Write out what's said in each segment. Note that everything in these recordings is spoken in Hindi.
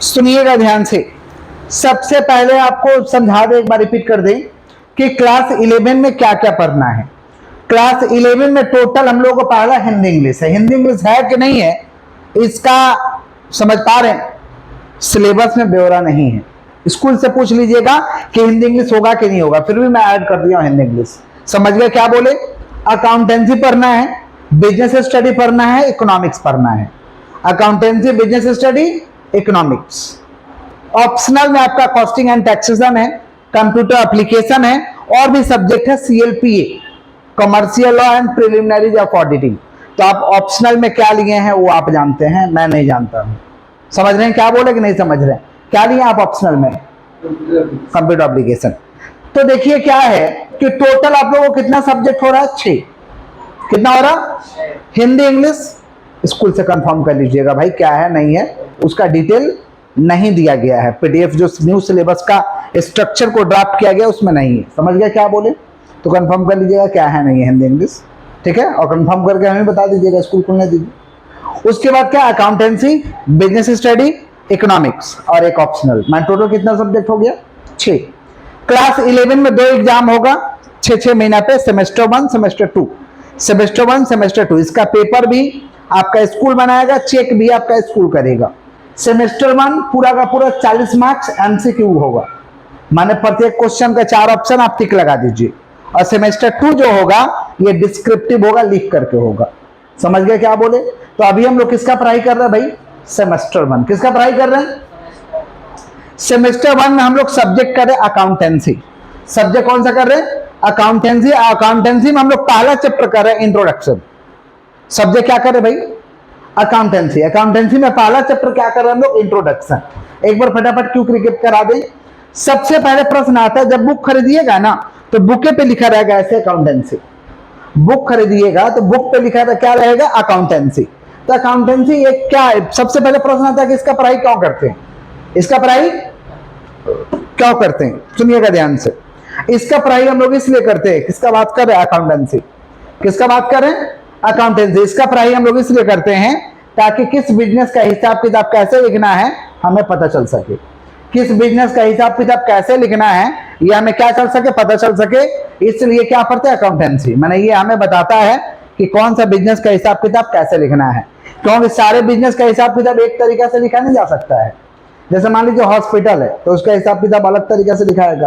सुनिएगा ध्यान से। सबसे पहले आपको समझा दे, एक बार रिपीट कर दें कि क्लास 11 में क्या क्या पढ़ना है। क्लास 11 में टोटल हम लोगों को पढ़ना हिंदी इंग्लिश है। हिंदी इंग्लिश है कि नहीं है इसका समझ पा रहे हैं? सिलेबस में ब्यौरा नहीं है। स्कूल से पूछ लीजिएगा कि हिंदी इंग्लिश होगा कि नहीं होगा, फिर भी मैं ऐड कर दिया हूं हिंदी इंग्लिश। समझ गए क्या बोले? अकाउंटेंसी पढ़ना है, बिजनेस स्टडी पढ़ना है, इकोनॉमिक्स पढ़ना है। Accountancy, business study, economics. Optional में आपका कॉस्टिंग एंड टैक्सेशन है, कंप्यूटर एप्लीकेशन है, और भी सब्जेक्ट है CLPA, commercial law and preliminaries of auditing. तो आप ऑप्शनल में क्या लिए हैं वो आप जानते हैं, मैं नहीं जानता हूं। समझ रहे हैं क्या बोले कि नहीं समझ रहे हैं? क्या लिए आप ऑप्शनल में? Computer application. तो देखिए क्या है कि टोटल आप लोगों को कितना सब्जेक्ट हो रहा है? 6। कितना हो रहा? हिंदी इंग्लिश स्कूल से कंफर्म कर लीजिएगा भाई क्या है नहीं है, उसका डिटेल नहीं दिया गया है। पीडीएफ जो न्यू सिलेबस का स्ट्रक्चर को ड्राफ्ट किया गया उसमें नहीं है। समझ गए क्या बोले? तो कंफर्म कर लीजिएगा क्या है नहीं है हिंदी इंग्लिश, ठीक है? और कंफर्म करके हमें बता दीजिएगा, स्कूल खुलने दीजिए। उसके बाद क्या? अकाउंटेंसी, बिजनेस स्टडी, इकोनॉमिक्स और एक ऑप्शनल। मैं टोटल कितना सब्जेक्ट हो गया? 6। क्लास 11 में 2 एग्जाम होगा 6 महीना पे, सेमेस्टर 1, सेमेस्टर 2। सेमेस्टर 1, सेमेस्टर 2 इसका पेपर भी आपका स्कूल बनाएगा, चेक भी आपका स्कूल करेगा। सेमेस्टर 1 पूरा का पूरा 40 मार्क्स एमसीक्यू होगा, माने प्रत्येक क्वेश्चन का 4 ऑप्शन आप टिक लगा दीजिए। और सेमेस्टर 2 जो होगा ये डिस्क्रिप्टिव होगा, लिख करके होगा। समझ गए क्या बोले? तो अभी हम लोग किसका पढ़ाई कर रहे हैं भाई? सेमेस्टर 1। किसका पढ़ाई कर रहे हैं? सेमेस्टर 1 में हम लोग सब्जेक्ट कर रहे हैं अकाउंटेंसी। सब्जेक्ट कौन सा कर रहे हैं? अकाउंटेंसी। अकाउंटेंसी में हम लोग पहला चैप्टर कर रहे हैं इंट्रोडक्शन। सब्जेक्ट क्या कर रहे हैं भाई? अकाउंटेंसी। अकाउंटेंसी में पहला चैप्टर क्या कर रहे हैं हम लोग? इंट्रोडक्शन। एक बार फटाफट क्यों क्रिकेट करा दें। सबसे पहले प्रश्न आता है, जब बुक खरीदिएगा ना तो बुके पे लिखा रहेगा ऐसे अकाउंटेंसी। बुक खरीदिएगा तो बुक पे लिखा रहेगा क्या रहेगा? अकाउंटेंसी। तो अकाउंटेंसी एक क्या है? सबसे पहले प्रश्न आता है कि इसका पढ़ाई क्यों करते हैं? इसका पढ़ाई क्यों करते हैं? सुनिएगा ध्यान से। इसका पढ़ाई हम लोग इसलिए करते हैं, किसका बात कर रहे हैं? अकाउंटेंसी। किसका बात कर रहे हैं? अकाउंटेंसी। इसका पढ़ाई हम लोग इसलिए करते हैं ताकि किस बिजनेस का हिसाब किताब कैसे लिखना है हमें पता चल सके। किस बिजनेस का हिसाब किताब कैसे लिखना है ये हमें क्या चल सके? पता चल सके। इसलिए क्या पढ़ते हैं? अकाउंटेंसी। माने ये हमें बताता है कि कौन सा बिजनेस का हिसाब किताब कैसे लिखना है, क्योंकि सारे बिजनेस का हिसाब किताब एक तरीका से लिखा नहीं जा सकता है। जैसे मान लीजिए हॉस्पिटल है तो उसका हिसाब किताब अलग तरीके से लिखाएगा,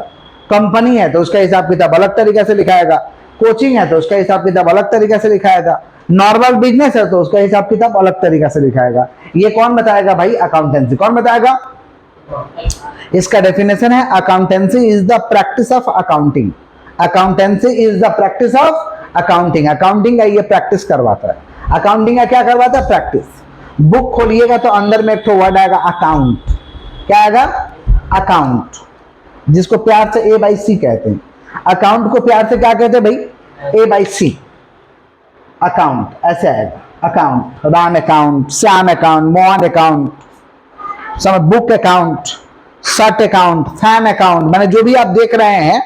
कंपनी है तो उसका हिसाब किताब अलग तरीके से लिखाएगा, कोचिंग है तो उसका हिसाब किताब अलग तरीके से लिखाएगा, नॉर्मल बिजनेस है तो उसका हिसाब किताब अलग तरीके से लिखाएगा। ये कौन बताएगा भाई? अकाउंटेंसी। कौन बताएगा? इसका डेफिनेशन है accountancy is the practice of accounting. Accountancy is the practice of accounting. Accounting का ये प्रैक्टिस करवाता है। अकाउंटिंग का क्या करवाता है? प्रैक्टिस। बुक खोलिएगा तो अंदर में एक तो वर्ड आएगा अकाउंट। क्या आएगा? अकाउंट, जिसको प्यार से A/C कहते हैं। अकाउंट को प्यार से क्या कहते हैं भाई? A/C। अकाउंट ऐसे आएगा। Account, Ram account, Shyam account, Mohan account, समझ, book account, shirt account, fan account, माने जो भी आप देख रहे हैं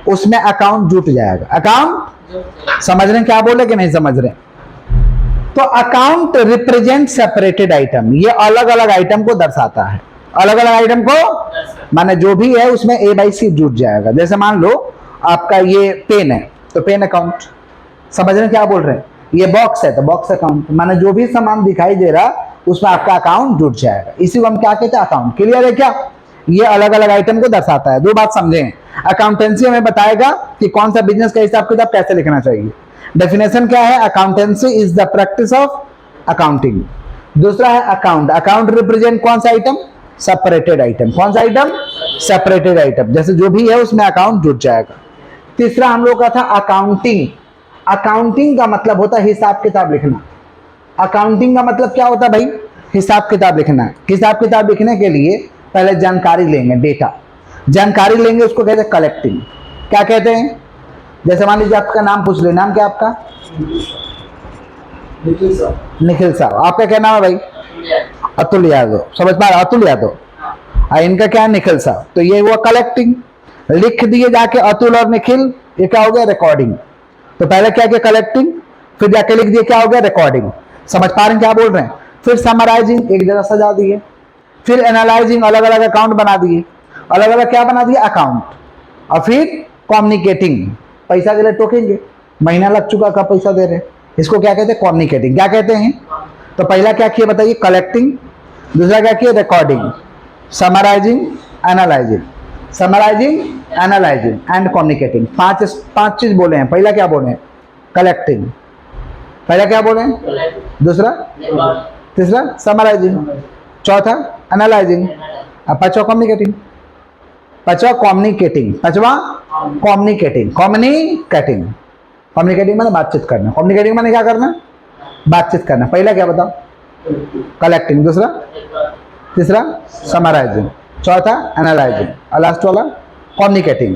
उसमें अकाउंट जुट जाएगा। अकाउंट। समझ रहे हैं क्या बोले कि नहीं समझ रहे? तो अकाउंट रिप्रेजेंट सेपरेटेड आइटम। ये अलग अलग आइटम को दर्शाता है। अलग अलग आइटम को माने जो भी है उसमें A/C जुट जाएगा। जैसे मान लो आपका ये पेन है तो पेन अकाउंट। समझ रहे हैं क्या बोल रहे हैं? ये बॉक्स है तो बॉक्स अकाउंट। माने जो भी सामान दिखाई दे रहा उसमें आपका अकाउंट जुट जाएगा। इसी को हम क्या कहते हैं? अकाउंट। क्लियर है क्या? ये अलग अलग आइटम को दर्शाता है। दो बात समझें। अकाउंटेंसी हमें बताएगा कि कौन सा बिजनेस का हिसाब किताब कैसे लिखना चाहिए। डेफिनेशन क्या है? Accountancy is the practice of accounting. दूसरा है अकाउंट। अकाउंट रिप्रेजेंट कौन सा आइटम? Separated item. कौन सा आइटम? Separated item. जैसे जो भी है उसमें अकाउंट जुट जाएगा। तीसरा हम लोग का था अकाउंटिंग। अकाउंटिंग का मतलब होता है हिसाब किताब लिखना। अकाउंटिंग का मतलब क्या होता है भाई? हिसाब किताब लिखना। हिसाब किताब लिखने के लिए पहले जानकारी लेंगे, डेटा जानकारी लेंगे, उसको कहते हैं कलेक्टिंग। क्या कहते हैं? जैसे मान लीजिए आपका नाम पूछ ले। नाम क्या आपका? निखिल साहब। निखिल साहब। आपका क्या नाम है भाई? अतुल यादव। समझ पा रहे? अतुल यादव। इनका क्या है? निखिल साहब। तो ये हुआ कलेक्टिंग। लिख दिए जाके अतुल और निखिल, ये क्या हो गया? रिकॉर्डिंग। तो पहले क्या किया? कलेक्टिंग, फिर जाके लिख दिए क्या हो गया? रिकॉर्डिंग। समझ पा रहे हैं क्या बोल रहे हैं? फिर समराइजिंग, एक जगह सजा दिए। फिर एनालाइजिंग, अलग अलग अकाउंट बना दिए, अलग अलग क्या बना दिए, अकाउंट। और फिर कम्युनिकेटिंग, पैसा के लिए टोकेंगे, महीना लग चुका, कब पैसा दे रहे हैं, इसको क्या कहते हैं, कम्युनिकेटिंग। क्या कहते हैं? तो पहला क्या किए बताइए, कलेक्टिंग। दूसरा क्या किए, recording. Summarising, analysing, summarising, analysing and communicating. पांच चीज बोले हैं। पहला क्या बोले हैं, कलेक्टिंग। पहला क्या बोले हैं, दूसरा, तीसरा समराइजिंग, चौथा एनालाइजिंग, और पांचवा कम्युनिकेटिंग। पांचवा कम्युनिकेटिंग, पांचवा कम्युनिकेटिंग। कम्युनिकेटिंग, कम्युनिकेटिंग माने बातचीत करना। कम्युनिकेटिंग माने क्या करना, बातचीत करना। पहला क्या बताओ, कलेक्टिंग। दूसरा, तीसरा समराइजिंग, चौथा एनालाइजिंग, और लास्ट वाला कम्युनिकेटिंग।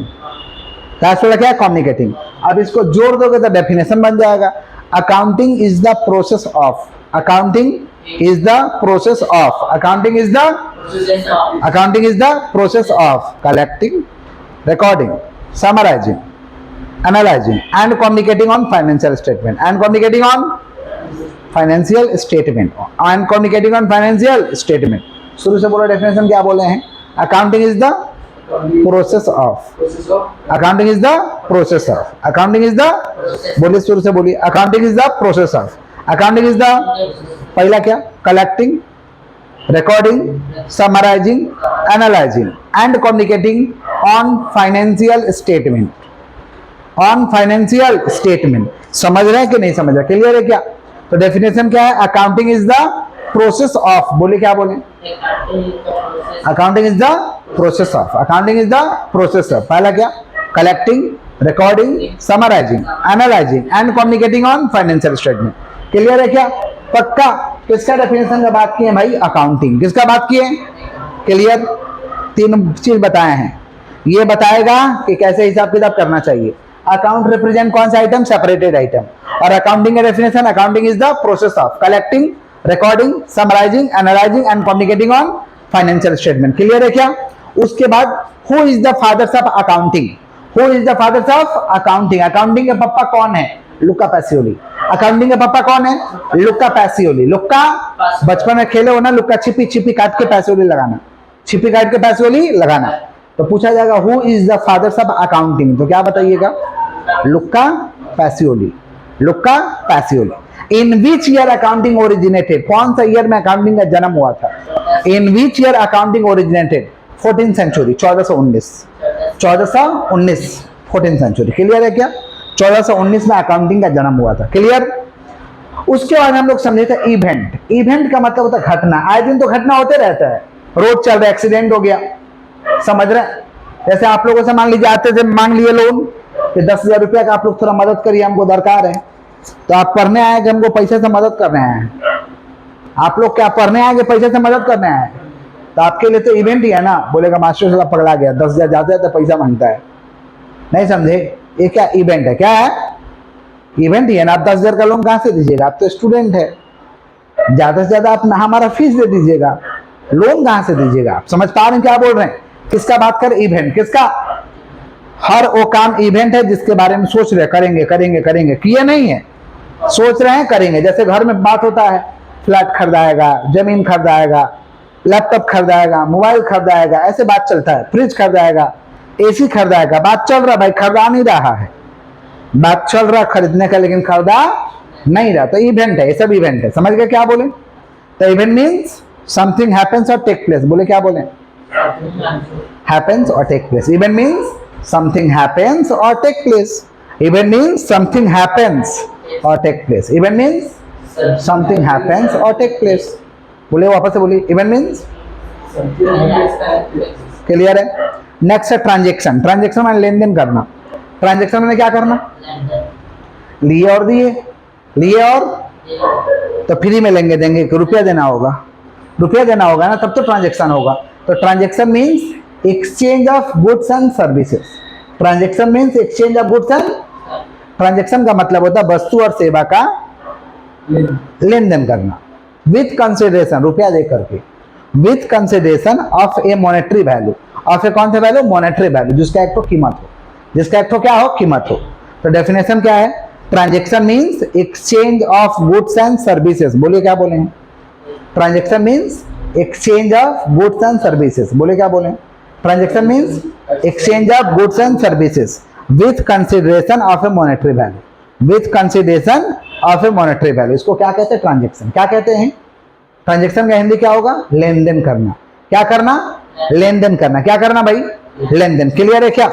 लास्ट वाला क्या है, कम्युनिकेटिंग। अब इसको जोड़ दोगे तो डेफिनेशन बन जाएगा, accounting is the process of, accounting is the process of, accounting is the, accounting is the process of collecting, recording, summarising, analyzing and communicating on financial statement, and communicating on financial statement, and communicating on financial statement। शुरू से बोलो डेफिनेशन क्या बोले हैं, accounting is the process of, accounting is the process of, accounting is the, बोलिए शुरू से बोलिए, accounting is the process of, accounting is the, पहला क्या, collecting, recording, summarising, analysing and communicating on financial statement, on financial statement. समझ रहे हैं कि नहीं समझ रहे, क्लियर है क्या? तो डेफिनेशन क्या है, accounting is the process of, बोले क्या बोले, accounting is the process of, accounting is the process of. पहला क्या, collecting, recording, summarising, analysing and communicating on financial statement. Clear है क्या? पक्का। किसका डेफिनेशन का बात किए भाई, अकाउंटिंग। किसका बात किए, क्लियर? तीन चीज बताए हैं, ये बताएगा कि कैसे हिसाब किताब करना चाहिए। अकाउंट रिप्रेजेंट कौन सा आइटम, सेपरेटेड आइटम। और अकाउंटिंग का definition, accounting is the process of collecting, recording, summarising, analysing and communicating on financial statement. Clear है क्या? उसके बाद who is the fathers of accounting, who is the fathers of accounting. Accounting के पापा कौन है, लुका पैसियोली। अकाउंटिंग के पापा कौन है, लुका पैसियोली। लुका, बचपन में खेले हो ना लुका छिपी, छिपी काट के पैसियोली लगाना, छिपी काट के पैसियोली लगाना। तो पूछा जाएगा who is the fathers of accounting, तो क्या बताइएगा, Luca Pacioli, Luca Pacioli. In which year accounting originated, कौन सा ईयर में अकाउंटिंग का जन्म हुआ था, in which year accounting originated, 14th century, 1419, 1419, 14th century. Clear है क्या? 1419 में अकाउंटिंग का जन्म हुआ था। क्लियर? उसके बाद हम लोग समझे थे इवेंट। इवेंट का मतलब होता है घटना, आए दिन तो घटना होते रहता है, रोड चल रहा है, एक्सीडेंट हो गया, समझ रहे? जैसे आप लोगों से मान लीजिए आते थे, मांग लिए लोन कि 10,000 रुपया का आप लोग थोड़ा मदद करिए, हमको दरकार है। तो आप पढ़ने आए कि हमको पैसे से मदद करने आए, आप लोग क्या पढ़ने आएंगे, पैसे से मदद करने आए? तो आपके लिए तो इवेंट ही है ना। बोलेगा मास्टर साहब पकड़ा गया, 10,000 जाते तो पैसा मांगता है, नहीं समझे? ये क्या इवेंट है, क्या है, इवेंट ही है ना। आप 10,000 का लोन कहाँ से दीजिएगा, आप तो स्टूडेंट है, ज्यादा से ज्यादा आप हमारा फीस दे दीजिएगा, लोन कहाँ से दीजिएगा? आप समझ पा रहे हैं क्या बोल रहे हैं? किसका बात कर, इवेंट। किसका? हर वो काम इवेंट है जिसके बारे में सोच रहे करेंगे करेंगे करेंगे, किए नहीं है, सोच रहे हैं करेंगे। जैसे घर में बात होता है, फ्लैट खरीदाएगा, जमीन खरीदाएगा, लैपटॉप खरीदाएगा, मोबाइल खरीदाएगा, ऐसे बात चलता है, फ्रिज खरीदाएगा, एसी खरीदाएगा, बात चल रहा भाई, खरीदा नहीं रहा है, बात चल रहा खरीदने का, लेकिन खरीदा नहीं रहा। तो इवेंट है, ये सब इवेंट है। समझ गए क्या बोले? तो इवेंट मीन्स समथिंग हैपेंस और टेक प्लेस। बोले क्या बोले? हैपेंस और take place. Event means something happens or take place. Event means something happens or take place. Event means something happens or take place. बोले वापस से बोलिए, event means क्लियर है? नेक्स्ट है ट्रांजेक्शन। ट्रांजेक्शन में लेन देन करना। ट्रांजेक्शन में क्या करना, लिए और दिए, लिए और, तो फ्री में लेंगे देंगे कि रुपया देना होगा, रुपया देना होगा ना, तब तो ट्रांजेक्शन होगा। तो transaction means exchange of goods and services. Transaction means exchange of goods and, transaction का मतलब होता है वस्तु और सेवा का लेन देन करना, विथ कंसिडरेशन, रुपया दे करके, with consideration of a monetary value, of a कौन सा वैल्यू, मॉनेटरी वैल्यू, जिसका एक तो कीमत हो, जिसका एक तो क्या हो, कीमत हो। तो डेफिनेशन क्या है, transaction means exchange of goods and services. बोलिए क्या बोले हैं? Transaction means exchange of goods and services, बोले क्या बोले? Transaction means exchange of goods and services with consideration of a monetary value, with consideration of a monetary value, इसको क्या कहते हैं? ट्रांजेक्शन। क्या कहते हैं? ट्रांजेक्शन का हिंदी क्या होगा? लेन देन करना। क्या करना? लेन देन करना। क्या करना भाई? लेन देन। क्लियर है क्या?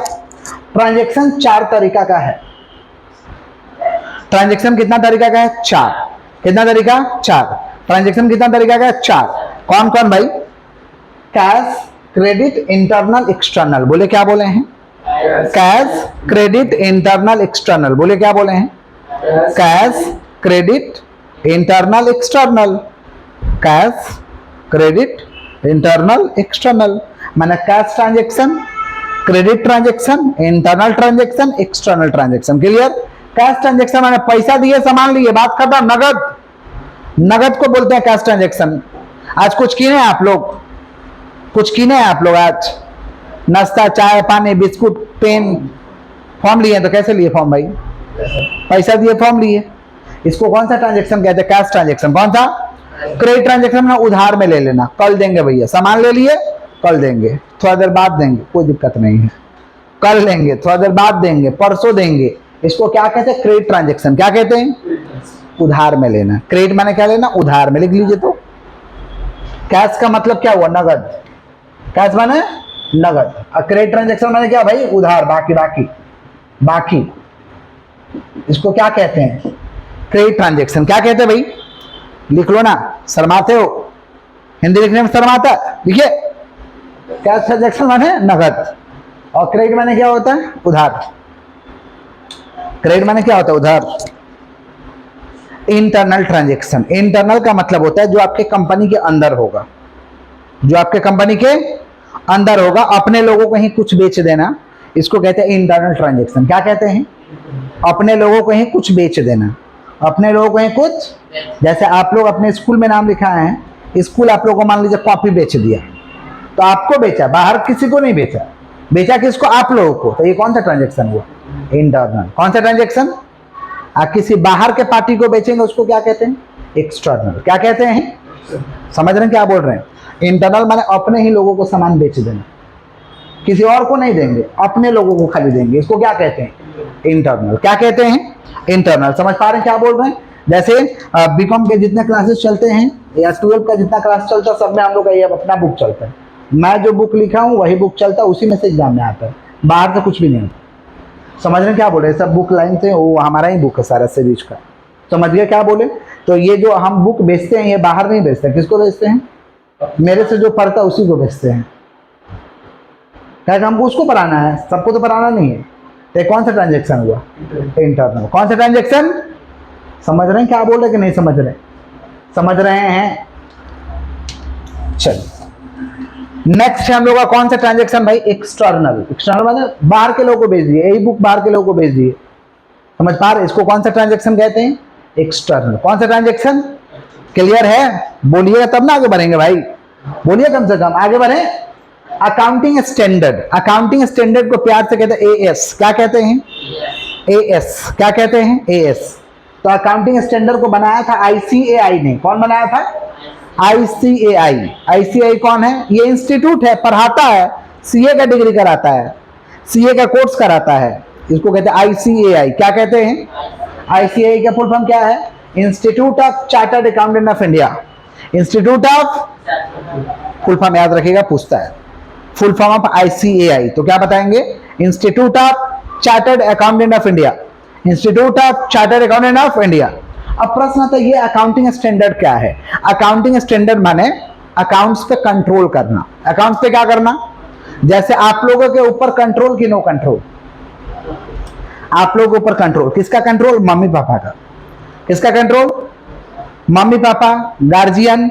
ट्रांजेक्शन 4 तरीका का है। ट्रांजेक्शन कितना तरीका का है? 4। कितना तरीका? 4। ट्रांजेक्शन कितना तरीका का है? 4। कौन कौन भाई? कैश, क्रेडिट, इंटरनल, एक्सटर्नल, बोले क्या बोले हैं? कैश, क्रेडिट, इंटरनल, एक्सटर्नल, बोले क्या बोले हैं? Cash, credit, internal, external. Cash, credit, internal, external, माने cash transaction, credit transaction, internal transaction, external transaction. Clear? Cash transaction माने पैसा दिए सामान लिए, बात खत्म। नगद, नगद को बोलते हैं कैश ट्रांजेक्शन। आज कुछ किने आप लोग? कुछ किने आप लोग? आज नाश्ता, चाय, पानी, बिस्कुट, पेन, फॉर्म लिए तो कैसे लिए फॉर्म भाई? पैसा दिए फॉर्म लिए। इसको कौन सा ट्रांजेक्शन कहते हैं? Cash transaction. कौन सा? क्रेडिट ट्रांजेक्शन में उधार में ले लेना, कल देंगे भैया, सामान ले लिए कल देंगे, थोड़ा देर बाद देंगे, कोई दिक्कत नहीं है, कल लेंगे, थोड़ा देर बाद देंगे, परसों देंगे। इसको क्या कहते हैं? Credit transaction. क्या कहते हैं? उधार में लेना। क्रेडिट माने क्या लेना? उधार में। लिख लीजिए तो। कैश का मतलब क्या हुआ? नगद। कैश माने नगद। और क्रेडिट ट्रांजेक्शन माने क्या भाई? उधार, बाकी बाकी बाकी। इसको क्या कहते हैं? Credit transaction. क्या कहते हैं भाई? लिख लो ना, शर्माते हो, हिंदी लिखने में शर्माता है, लिखिए। कैश ट्रांजेक्शन माने नगद, और क्रेडिट माने क्या होता है? उधार। क्रेडिट माने क्या होता है? उधार। Internal transaction. इंटरनल का मतलब होता है जो आपके कंपनी के अंदर होगा, जो आपके कंपनी के अंदर होगा, अपने लोगों को ही कुछ बेच देना, इसको कहते हैं इंटरनल ट्रांजेक्शन। क्या कहते हैं? अपने लोगों को ही कुछ बेच देना, अपने लोगों को ही कुछ। जैसे आप लोग अपने स्कूल में नाम लिखा है, स्कूल आप लोगों को मान लीजिए कॉपी बेच दिया, तो आपको बेचा, बाहर किसी को नहीं बेचा, बेचा किसको? आप लोगों को। तो ये कौन सा ट्रांजेक्शन हुआ? इंटरनल। कौन सा ट्रांजेक्शन? आप किसी बाहर के पार्टी को बेचेंगे, उसको क्या कहते हैं? एक्सटर्नल। क्या कहते हैं? समझ रहे हैं क्या बोल रहे हैं? इंटरनल माने अपने ही लोगों को सामान बेच देना, किसी और को नहीं देंगे, अपने लोगों को खाली देंगे, इसको क्या कहते हैं? इंटरनल। क्या कहते हैं? इंटरनल। समझ पा रहे हैं क्या बोल रहे हैं? जैसे बीकॉम के जितने क्लासेस चलते हैं या 12 का जितना क्लास चलता है, सब में हम लोग का ये अपना बुक चलता है। मैं जो बुक लिखा हूँ वही बुक चलता है, उसी में से एग्जाम में आता है, बाहर से कुछ भी नहीं होता। समझ रहे हैं क्या बोले? सब बुक लाइन से, वो हमारा ही बुक है सारा सीरीज का। समझ गए क्या बोले? तो ये जो हम बुक बेचते हैं, ये बाहर नहीं बेचते। किसको बेचते हैं? मेरे से जो पढ़ता है उसी को बेचते हैं, क्या हमको उसको पढ़ाना है, सबको तो पढ़ाना नहीं है। तो कौन सा ट्रांजेक्शन हुआ? इंटरनल। कौन सा ट्रांजेक्शन? समझ रहे हैं क्या बोल रहे कि नहीं समझ रहे? समझ रहे हैं? चलिए नेक्स्ट हम लोग का कौन सा ट्रांजेक्शन भाई? एक्सटर्नल। एक्सटर्नल मतलब बाहर के लोगों को भेज दिए, यही बुक बाहर के लोगों को भेज दिए। समझ पा रहे? इसको कौन सा ट्रांजेक्शन कहते हैं? एक्सटर्नल। कौन सा ट्रांजेक्शन? क्लियर है? बोलिएगा तब ना आगे बढ़ेंगे भाई, बोलिए कम से कम आगे बढ़े। Accounting standard. अकाउंटिंग स्टैंडर्ड को प्यार से कहते हैं एएस। क्या कहते हैं? एएस। क्या कहते हैं? एएस। तो अकाउंटिंग स्टैंडर्ड को बनाया था आईसीएआई ने। कौन बनाया था? आईसीएआई। आईसीएआई कौन है? ये इंस्टीट्यूट है, पढ़ाता है, सीए का डिग्री कराता है, सीए का कोर्स कराता है, इसको कहते हैं आईसीएआई। क्या कहते हैं? आईसीएआई का फुल फॉर्म क्या है? Institute of chartered accountant of India. Institute of, full form याद रखिएगा, पूछता है फुल फॉर्म ऑफ आईसीएआई, तो क्या बताएंगे? Institute of chartered accountant of India. Institute of chartered accountant of India. अब प्रश्न आता है ये अकाउंटिंग स्टैंडर्ड क्या है? अकाउंटिंग स्टैंडर्ड माने अकाउंट्स पे कंट्रोल करना। अकाउंट्स पे क्या करना? जैसे आप लोगों के ऊपर कंट्रोल की नो कंट्रोल, आप लोगों के ऊपर कंट्रोल, किसका कंट्रोल? मम्मी पापा का। किसका control? Mummy papa, guardian.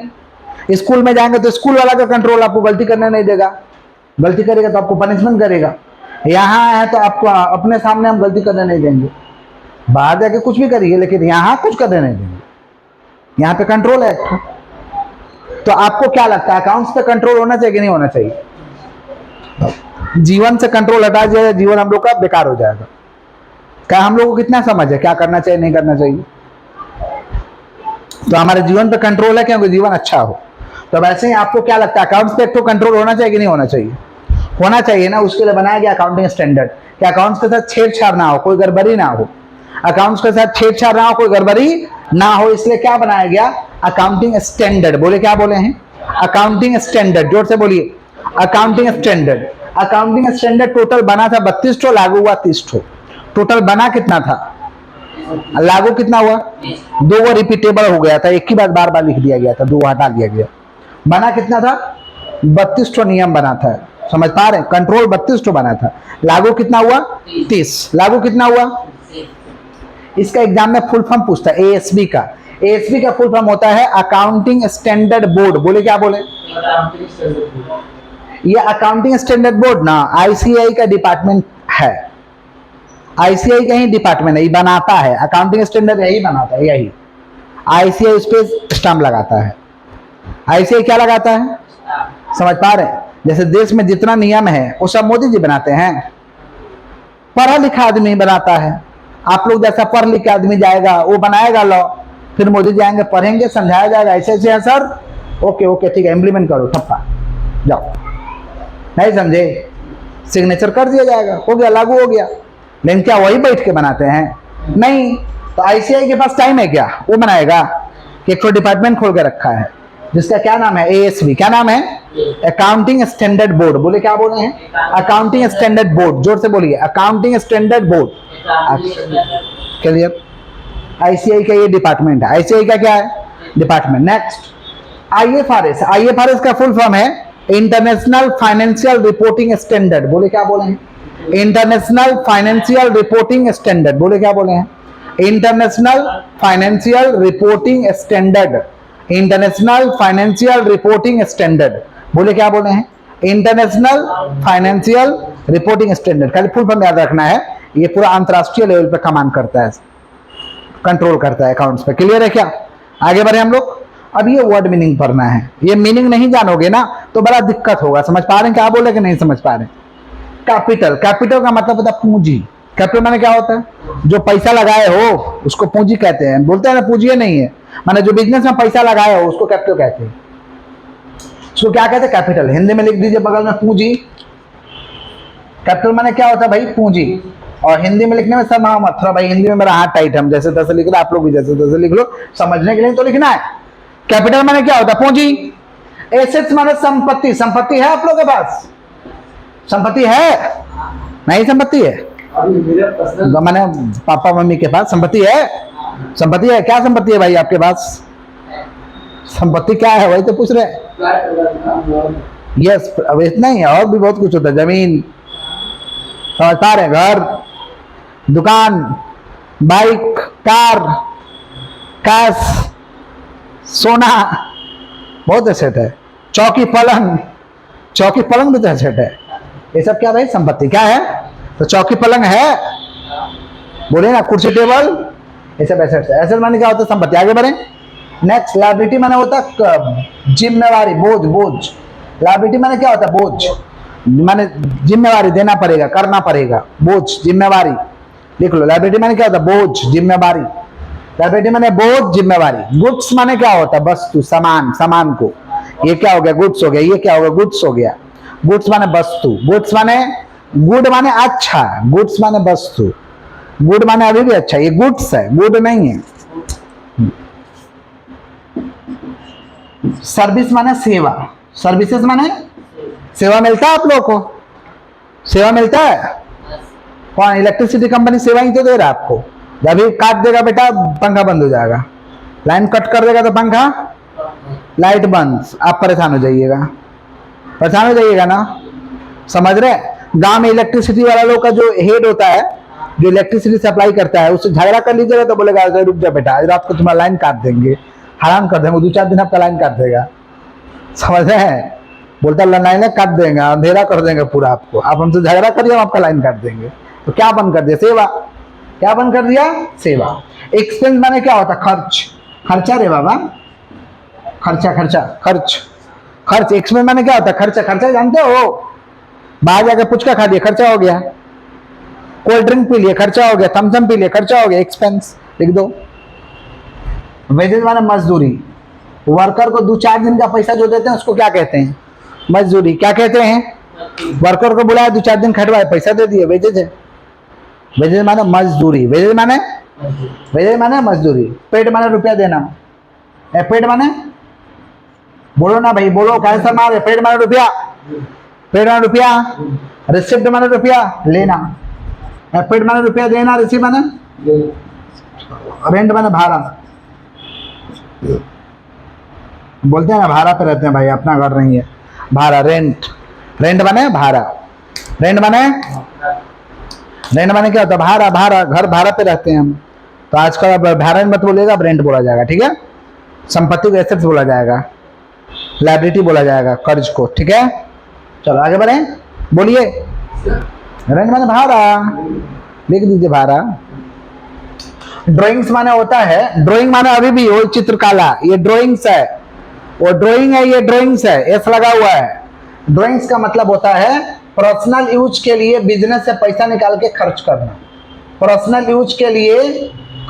School में जाएंगे तो स्कूल वाला का कंट्रोल, आपको गलती करने नहीं देगा, गलती करेगा तो आपको पनिशमेंट करेगा। यहाँ है तो आपको अपने सामने हम गलती करने नहीं देंगे, बाहर जाके कुछ भी करिए लेकिन यहाँ कुछ करने नहीं देंगे, यहाँ पे कंट्रोल है। तो आपको क्या लगता है अकाउंट्स पे कंट्रोल होना चाहिए कि नहीं होना चाहिए? जीवन से कंट्रोल हटा जाए, जीवन हम लोग का बेकार हो जाएगा। क्या हम लोगों को कितना समझ है क्या करना चाहिए नहीं करना चाहिए? तो हमारे जीवन पे कंट्रोल है क्योंकि जीवन अच्छा हो। तो वैसे ही आपको क्या लगता है, अकाउंट्स पे एक तो कंट्रोल होना चाहिए कि नहीं होना चाहिए? होना चाहिए ना, उसके लिए बनाया गया अकाउंटिंग स्टैंडर्ड कि अकाउंट्स के साथ छेड़छाड़ ना हो, कोई गड़बड़ी ना हो, अकाउंट्स के साथ छेड़छाड़ ना हो, कोई गड़बड़ी ना हो, इसलिए क्या बनाया गया? Accounting standard. बोले क्या बोले हैं? अकाउंटिंग स्टैंडर्ड, जोर से बोलिए, accounting standard. Accounting standard total बना था 32 ठो, लागू हुआ 30 ठो। टोटल बना कितना था, लागू कितना हुआ? 2 वो रिपीटेबल हो गया था, एक ही बात बार बार लिख दिया गया था, 2 हटा दिया गया। बना कितना था? 32 ठो नियम बना था, समझ पा रहे हैं? कंट्रोल 32 ठो बना था, लागू कितना हुआ? 30। लागू कितना हुआ? इसका एग्जाम में फुल फॉर्म पूछता है एएसबी का। एएसबी का फुल फॉर्म होता है अकाउंटिंग स्टैंडर्ड बोर्ड। बोले क्या बोले? ये अकाउंटिंग स्टैंडर्ड बोर्ड ना आईसीआई का डिपार्टमेंट है, आईसीआई का ही डिपार्टमेंट है, ये बनाता है अकाउंटिंग स्टैंडर्ड, यही बनाता है, यही आईसीआई उस पर स्टाम्प लगाता है। आईसीआई क्या लगाता है, समझ पा रहे हैं? जैसे देश में जितना नियम है वो सब मोदी जी बनाते हैं, पढ़ा लिखा आदमी बनाता है। आप लोग जैसा पढ़ लिख के आदमी जाएगा वो बनाएगा लॉ, फिर मोदी जी आएंगे, पढ़ेंगे, समझाया जाएगा ऐसे ऐसे है सर, ओके ओके ठीक है, इम्प्लीमेंट करो, ठप्पा जाओ। नहीं समझे? सिग्नेचर कर दिया जाएगा, हो गया, लागू हो गया। लेकिन क्या वही बैठ के बनाते हैं? नहीं। तो आईसीआई के पास टाइम है क्या वो बनाएगा? कि एक तो डिपार्टमेंट खोल के रखा है जिसका क्या नाम है? एएसबी। क्या नाम है? Accounting standard board. बोले क्या बोले हैं? अकाउंटिंग स्टैंडर्ड बोर्ड, जोर से बोलिए, accounting standard board. Clear? ICI का ये डिपार्टमेंट है, आईसीआई का क्या है? डिपार्टमेंट। Next IFRS. आईएफआरएस का फुल फॉर्म है इंटरनेशनल फाइनेंशियल रिपोर्टिंग स्टैंडर्ड। बोले क्या बोले हैं? International financial reporting standard. बोले क्या बोले हैं? International financial reporting standard. International financial reporting standard. बोले क्या बोले हैं? International financial reporting standard. खाली फुल फॉर्म याद रखना है, ये पूरा अंतरराष्ट्रीय लेवल पे कमांड करता है, कंट्रोल करता है अकाउंट्स पे। क्लियर है क्या? आगे बढ़े हम लोग। अब ये वर्ड मीनिंग पढ़ना है, ये मीनिंग नहीं जानोगे ना तो बड़ा दिक्कत होगा। समझ पा रहे हैं क्या बोले कि नहीं समझ पा रहे? कैपिटल। कैपिटल का मतलब होता है पूंजी। कैपिटल माने क्या होता है? जो पैसा लगाए हो उसको पूंजी कहते हैं। बोलते हैं ना पूंजी नहीं है, माने जो बिजनेस में पैसा लगाए हो उसको कैपिटल कहते हैं। उसको क्या कहते हैं? कैपिटल। हिंदी में लिख दीजिए बगल में पूंजी। कैपिटल माने क्या होता है भाई? पूंजी। और हिंदी में लिखने में सब मत थोड़ा भाई, हिंदी में मेरा हाथ टाइट है, हम जैसे तैसे लिख रहे, आप लोग भी जैसे तैसे लिख लो, समझने के लिए तो लिखना है। कैपिटल माने क्या होता है? पूंजी। एसेट्स माने संपत्ति। संपत्ति है आप लोग के पास? संपत्ति है? नहीं संपत्ति है? मैंने पापा मम्मी के पास संपत्ति है? संपत्ति है? क्या संपत्ति है भाई आपके पास? संपत्ति क्या है वही तो पूछ रहे हैं। यस, अब इतना ही है, और भी बहुत कुछ होता है। जमीन, समझ पा रहे हैं? घर, दुकान, बाइक, कार, कैश, सोना, बहुत एसेट है। चौकी पलंग, चौकी पलंग भी तो एसेट है। ये सब क्या भाई? संपत्ति। क्या है? तो चौकी पलंग है, बोले ना, कुर्सी टेबल, ये सब एसेट है। एसेट माने क्या होता है? संपत्ति। आगे बढ़े। नेक्स्ट लायबिलिटी माने होता है जिम्मेवारी, बोझ। बोझ लायबिलिटी माने क्या होता है? बोझ माने जिम्मेवारी, देना पड़ेगा, करना पड़ेगा, बोझ, जिम्मेवारी। लिख लो, लायबिलिटी माने क्या होता है? बोझ, जिम्मेवारी। लायबिलिटी माने बोझ, जिम्मेवारी। गुड्स माने क्या होता है? वस्तु, सामान, सामान को। ये क्या हो गया? गुड्स हो गया। ये क्या हो गया? गुड्स हो गया। गुड्स माने वस्तु। गुड्स माने गुड माने अच्छा, गुड्स माने वस्तु। गुड माने अभी भी अच्छा, ये गुड्स है, गुड नहीं है। सर्विस माने सेवा। सर्विसेज माने सेवा। मिलता है आप लोग को? सेवा मिलता है? कौन? इलेक्ट्रिसिटी कंपनी सेवा ही तो दे रहा है आपको। जब भी काट देगा बेटा पंखा बंद हो जाएगा, लाइन कट कर देगा तो पंखा, लाइट बंद, आप परेशान हो जाइएगा। परेशान हो जाइएगा ना, समझ रहे? गांव में इलेक्ट्रिसिटी वाला लोग का जो हेड होता है, जो इलेक्ट्रिसिटी सप्लाई करता है, उससे झगड़ा कर लीजिएगा तो बोलेगा रुक जा बेटा, आज रात को तुम्हारा लाइन काट देंगे, हैरान कर देंगे, 2-4 दिन आपका लाइन काट देगा। समझ रहे हैं? बोलता लाइन काट देंगे, अंधेरा कर देंगे पूरा आपको, आप हमसे झगड़ा करिए, हम आपका लाइन काट देंगे। तो क्या बंद कर दिया? सेवा। क्या बंद कर दिया? सेवा। एक्सपेंस माने क्या होता? खर्च। खर्चा रे बाबा, खर्चा, खर्चा, खर्च, खर्च। एक्सपेंस माने क्या होता है? खर्चा। खर्चा जानते हो? बाहर जाकर पुचका खा लिया, खर्चा हो गया। कोल्ड ड्रिंक पी लिए, खर्चा हो गया। थम्स अप पी लिए, खर्चा हो गया। एक्सपेंस लिख दो। वेजेस माने मजदूरी। वर्कर को 2-4 दिन का पैसा जो देते हैं उसको क्या कहते हैं? मजदूरी। क्या कहते हैं? वर्कर को बुलाया, 2-4 दिन खटवाए, पैसा दे दिए, वेजेज है। वेजेज माने मजदूरी। वेजेज माने मजदूरी। पेड माने रुपया देना। पेड माने, बोलो ना भाई, बोलो, कैसा मार है? पेड माने रुपया। पेड माने रुपया। रिसिप्ट माने रुपया लेना। पेड माने रुपया देना। रिसिप्ट माने रेंट माने भाड़ा। बोलते हैं ना भाड़ा पे रहते हैं भाई, अपना घर नहीं है। भाड़ा, रेंट। रेंट माने भाड़ा। रेंट माने क्या होता है? भाड़ा। भाड़ा, घर भाड़ा पे रहते हैं हम। तो आजकल अब भाड़ा मत बोलेगा, अब रेंट बोला जाएगा, ठीक है? संपत्ति को एसेट्स बोला जाएगा, लायबिलिटी बोला जाएगा कर्ज को, ठीक है? चलो आगे बढ़े, बोलिए। रेंट माने भाड़ा, लिख दीजिए भाड़ा। ड्राइंग्स माने होता है, ड्राइंग माने अभी भी वो चित्रकला, ये ड्राइंग्स है, वो ड्राइंग है, ये ड्राइंग्स है, एस लगा हुआ है। ड्राइंग्स का मतलब होता है पर्सनल यूज के लिए बिजनेस से पैसा निकाल के खर्च करना। पर्सनल यूज के लिए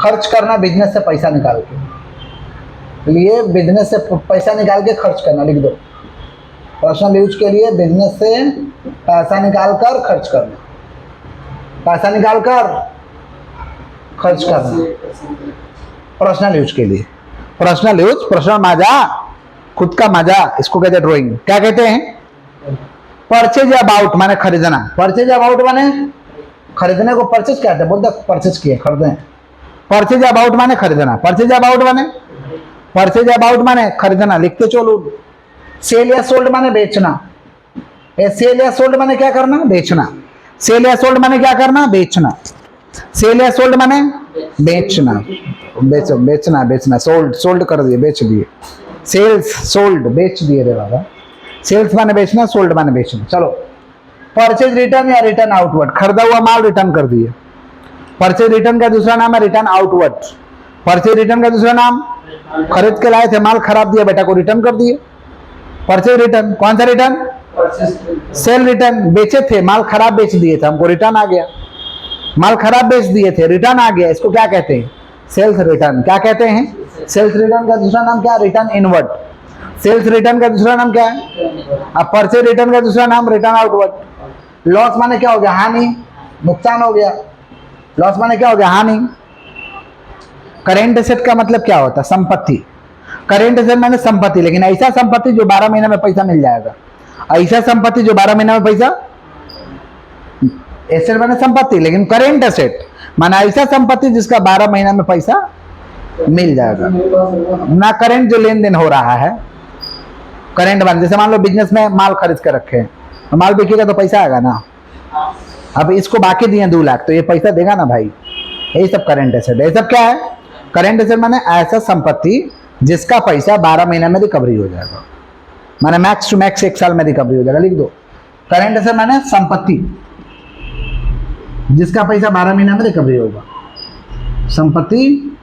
खर्च करना, बिजनेस से पैसा निकाल के लिए, बिजनेस से पैसा निकाल के खर्च करना, लिख दो। पर्सनल यूज के लिए बिजनेस से पैसा निकाल कर खर्च करना, पैसा निकाल कर खर्च करना। पर्सनल यूज के लिए, पर्सनल यूज, पर्सनल मजा, खुद का मजा, इसको कहते हैं ड्राइंग। क्या कहते हैं? परचेज अबाउट माने खरीदना। परचेज अबाउट माने खरीदने को परचेज कहते हैं, बोलते परचेज किए, खरीदे। परचेज अबाउट माने खरीदना। परचेज अबाउट माने, परचेज अबाउट माने खरीदना, लिखते चलो। सेल या सोल्ड माने बेचना। सेल या सोल्ड माने क्या करना? बेचना। सेल या सोल्ड माने क्या करना? बेचना। सेल या सोल्ड माने बेचना, बेचना, बेचना। सोल्ड, सोल्ड कर दिए, बेच दिए। सेल्स, सोल्ड, बेच दिए रे बाबा। सेल्स माने बेचना, सोल्ड माने बेचना। चलो, परचेज रिटर्न या रिटर्न आउटवर्ड, खरीदा हुआ माल रिटर्न कर दिए। परचेज रिटर्न का दूसरा नाम है रिटर्न आउटवर्ड। परचेज रिटर्न का दूसरा नाम, खरीद के लाए थे, माल खराब दिया, बेटा को रिटर्न कर दिए। परचेज रिटर्न, कौन सा रिटर्न? सेल रिटर्न, बेचे थे, माल खराब बेच दिए थे, हमको रिटर्न आ गया। माल खराब बेच दिए थे, रिटर्न आ गया, इसको क्या कहते हैं? Sales return. क्या कहते हैं? सेल्स रिटर्न का दूसरा नाम क्या? Return inward. सेल्स रिटर्न का दूसरा नाम क्या है? अब परचेज रिटर्न का दूसरा नाम रिटर्न आउटवर्ड। लॉस माने क्या हो गया? हानि, नुकसान हो गया। लॉस माने क्या हो गया? हानि। करेंट एसेट का मतलब क्या होता है? संपत्ति। करेंट एसेट माने संपत्ति, लेकिन ऐसा संपत्ति जो 12 महीने में पैसा मिल जाएगा। ऐसा संपत्ति जो 12 महीने में पैसा, एसेट माने संपत्ति, लेकिन करेंट एसेट माना ऐसा संपत्ति जिसका 12 महीना में पैसा मिल जाएगा। ना करेंट जो लेन देन हो रहा है, करेंट माने जैसे मान लो बिजनेस में माल खरीद कर रखे हैं, तो माल बिकेगा तो पैसा आएगा ना। अब इसको बाकी दिए 2 लाख, तो ये पैसा देगा ना भाई। यही सब करेंट एसेट है। ये सब क्या है? करेंट एसेट माने ऐसा संपत्ति जिसका पैसा 12 महीने में रिकवरी हो जाएगा, माने मैक्स टू मैक्स 1 साल में रिकवरी हो जाएगा, लिख दो। करेंट एसेट माने संपत्ति जिसका पैसा 12 महीने में रिकवरी होगा। संपत्ति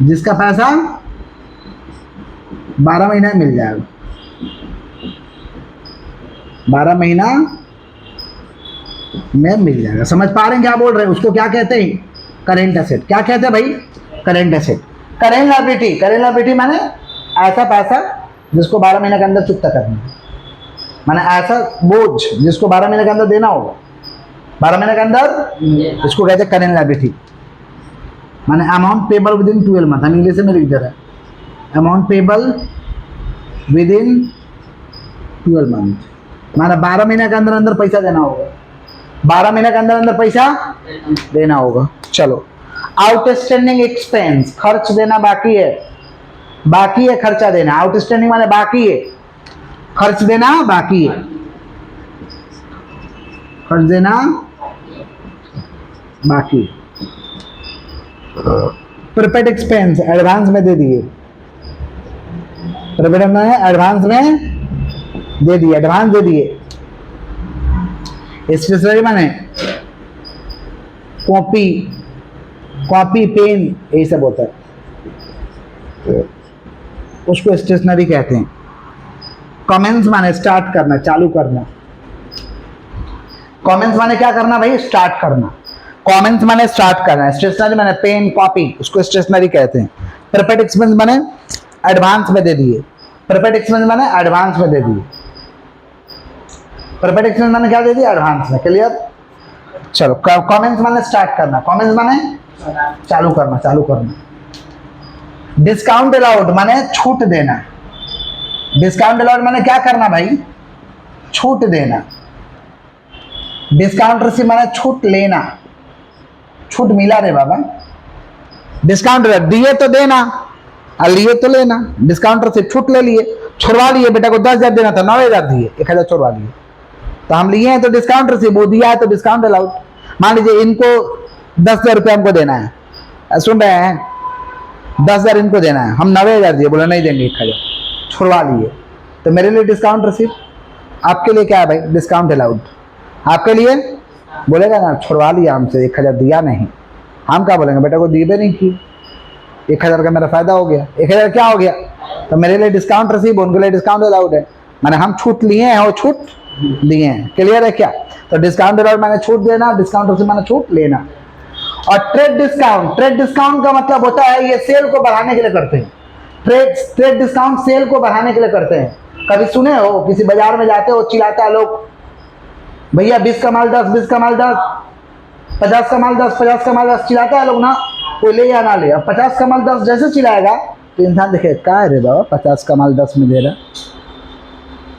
जिसका पैसा 12 महीना में मिल जाएगा, 12 महीना में मिल जाएगा। समझ पा रहे हैं क्या बोल रहे हैं? उसको क्या कहते हैं? Current asset. क्या कहते हैं भाई? Current asset. Current liability, current liability माने ऐसा पैसा जिसको 12 महीने के अंदर चुकता करना है, माने ऐसा बोझ जिसको 12 महीने के अंदर देना होगा। 12 महीने के अंदर इसको कहते हैं करेंट लायबिलिटी। माने amount payable with in 12 month, हम इंग्लिश में लिख दे रहे हैं, amount payable with in 12 month, माना 12 महीने के अंदर अंदर पैसा देना होगा। 12 महीने के अंदर अंदर पैसा देना होगा। चलो, आउटस्टैंडिंग एक्सपेंस, खर्च देना बाकी है, बाकी है खर्चा देना। आउटस्टैंडिंग माने बाकी है, खर्च देना बाकी है, खर्च देना बाकी। प्रीपेड एक्सपेंस, एडवांस में दे दिए, प्रीपेड में एडवांस में दे दिए, एडवांस दे दिए। स्टेशनरी माने कॉपी, कॉपी पेन, यही सब होता है, उसको स्टेशनरी कहते हैं। कमेंस माने स्टार्ट करना, चालू करना। कमेंस माने क्या करना भाई? स्टार्ट करना। कमेंस माने स्टार्ट करना। स्टेशनरी माने पेन, कॉपी, उसको स्टेशनरी कहते हैं। प्रीपेड एक्सपेंस माने एडवांस में दे दिए, प्रीपेड एक्सपेंस माने एडवांस में दे दिए, प्रीपेड एक्सपेंस माने क्या दे दिए, एडवांस में। क्लियर? चलो कमेंट्स माने स्टार्ट करना, कमेंट्स माने चालू करना, चालू करना। डिस्काउंट अलाउड माने छूट देना, डिस्काउंट अलाउड माने क्या करना भाई, छूट देना। डिस्काउंट रिसीव माने छूट लेना, छूट मिला रे बाबा। डिस्काउंट दिए तो देना और लिए तो लेना, डिस्काउंट रिसीव छूट ले लिए, छुड़वा लिए, बेटा को 10,000 देना था 9,000 दिए, 1,000 छुड़वा लिए, तो हम लिए हैं तो डिस्काउंट रिसीव, वो दिया है तो डिस्काउंट अलाउड। मान लीजिए इनको 10,000 रुपया हमको देना है, सुन रहे हैं, 10,000 इनको देना है, हम 9,000 दिए, बोले नहीं देंगे 1,000, छुड़वा लिए, तो मेरे लिए डिस्काउंट रिसीव, आपके लिए क्या है भाई, डिस्काउंट अलाउड। आपके लिए बोलेगा ना छुड़वा लिया हमसे, 1,000 दिया नहीं, हम क्या बोलेंगे, बेटा को दिए भी नहीं की, 1,000 का मेरा फायदा हो गया, 1,000 क्या हो गया, तो मेरे लिए डिस्काउंट रिसीव, उनके लिए डिस्काउंट अलाउड है, माने हम छूट लिए हैं और छूट दिए हैं। क्लियर है क्या? तो डिस्काउंट अलाउड माने छूट देना, डिस्काउंट रिसीव माने छूट लेना। और ट्रेड डिस्काउंट, ट्रेड डिस्काउंट का मतलब होता है ये सेल को बढ़ाने के लिए करते हैं, ट्रेड डिस्काउंट सेल को बढ़ाने के लिए करते हैं। कभी सुने हो, किसी बाजार में जाते हो, चिल्लाता है लोग, भैया 20 का माल 10, 20 का माल 10, 50 का माल 10, 50 का माल 10, चिल्लाता है लोग ना, कोई ले या ना ले। अब 50 का माल 10 जैसे चिल्लाएगा तो इंसान देखे क्या है रे बाबा 50 का माल 10 में दे रहा,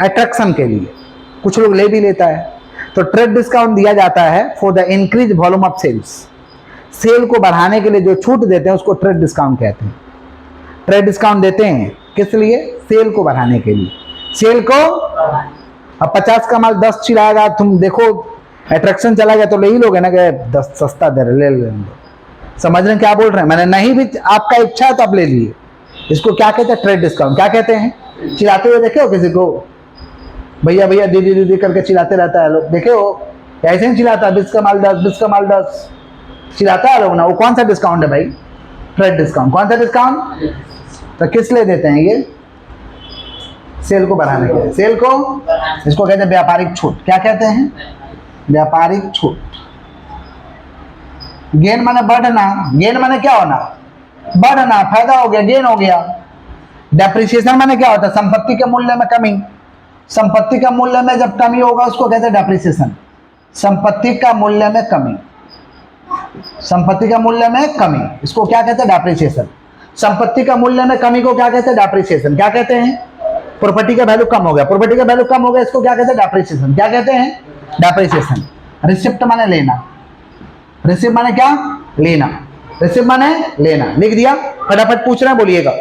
अट्रैक्शन के लिए कुछ लोग ले भी लेता है। तो ट्रेड डिस्काउंट दिया जाता है for the increase volume of sales, sale को बढ़ाने के लिए जो छूट देते हैं उसको ट्रेड डिस्काउंट कहते हैं। ट्रेड डिस्काउंट देते हैं किस लिए, सेल को बढ़ाने के लिए, सेल को। अब 50 का माल 10 चिल्लाएगा, तुम देखो अट्रैक्शन चला गया तो ले ही लोगे ना कि 10 सस्ता दे रहे, ले लेंगे। समझ रहे हैं क्या बोल रहे हैं, मैंने नहीं भी आपका इच्छा है तो आप ले लिए। इसको क्या कहते हैं, ट्रेड डिस्काउंट। क्या कहते हैं, चिल्लाते हुए देखे हो किसी को, भैया भैया दीदी दीदी करके चिल्लाते रहता है लोग, देखे हो ऐसे ही चिल्लाता है, 20 का माल 10, 20 का माल 10 चिल्लाता है लोग ना, वो कौन सा डिस्काउंट है भाई, ट्रेड डिस्काउंट। कौन सा डिस्काउंट, तो किस लिए देते हैं ये, सेल को बढ़ाने के लिए, सेल को, इसको कहते हैं व्यापारिक छूट। क्या कहते हैं, व्यापारिक छूट। गेन माने बढ़ना, गेन माने क्या होना, बढ़ना, फायदा हो गया, गेन हो गया। डेप्रिसिएशन माने क्या होता है, संपत्ति के मूल्य में कमी, संपत्ति का मूल्य में जब कमी होगा उसको कहते हैं डेप्रिसिएशन। संपत्ति का मूल्य में कमी, संपत्ति का मूल्य में कमी, इसको क्या कहते हैं, डेप्रिसिएशन। संपत्ति का मूल्य में कमी को क्या कहते हैं, डेप्रिसिएशन। क्या कहते हैं, प्रॉपर्टी का वैल्यू कम हो गया, प्रॉपर्टी का वैल्यू कम हो गया, इसको क्या कहते हैं, डेप्रिसिएशन। क्या कहते हैं, डेप्रिसिएशन। रिसिप्ट माने लेना, रिसिप्ट माने क्या, लेना, रिसिप्ट माने लेना। लिख दिया, फटाफट पूछ रहे हैं बोलिएगा,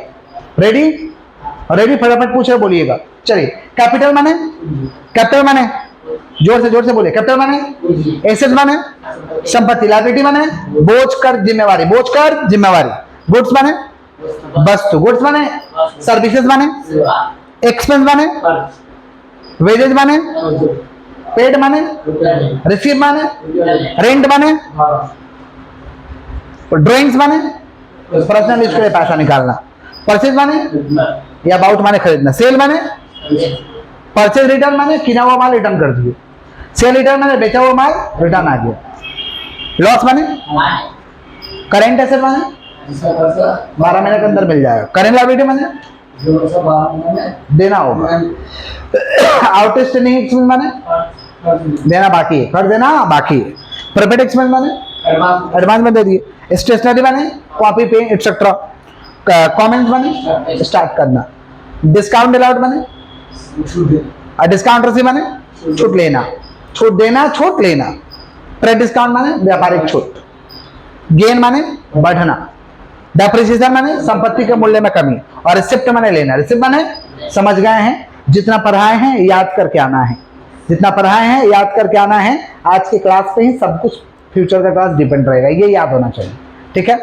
रेडी रेडी, फटाफट पूछ रहे बोलिएगा। चलिए, कैपिटल माने, कैपिटल माने जोर से बोलिए, कैपिटल माने एसेट माने संपत्ति, लायबिलिटी माने बोझ कर जिम्मेवारी, बोझ कर जिम्मेवारी। गुड्स माने वस्तु, गुड्स माने सर्विसेज माने एक्सपेंस माने वेजेज माने पेड माने रिसीव माने रेंट माने ड्राइंग्स माने पर्सनल यूज के लिए पैसा निकालना, परचेज माने या अबाउट माने खरीदना, सेल माने परचेज रिटर्न माने किना हुआ माल रिटर्न कर दिए, सेल रिटर्न माने बेचा हुआ माल रिटर्न आ गया, लॉस माने करेंट एसेट माने 12 महीने के अंदर मिल जाएगा, करेंट लायबिलिटी माने देना होगा, आउटस्टैंडिंग एक्सपेंस माने देना बाकी है, कर देना बाकी है, प्रीपेड एक्सपेंस माने एडवांस में दे दिए, स्टेशनरी माने कॉपी पेन एटसेट्रा, कमेंट्स माने स्टार्ट करना, डिस्काउंट अलाउड माने डिस्काउंट रिसीव माने छूट लेना, छूट देना, छूट लेना, ट्रेड डिस्काउंट माने व्यापारिक छूट, गेन माने बढ़ना, डेप्रिसिएशन माने संपत्ति के मूल्य में कमी, और रिसिप्ट माने लेना। रिसिप्ट माने समझ गए हैं, जितना पढ़ाए हैं याद करके आना है, जितना पढ़ाए हैं याद करके आना है। आज की क्लास पे ही सब कुछ फ्यूचर का क्लास डिपेंड रहेगा, ये याद होना चाहिए, ठीक है।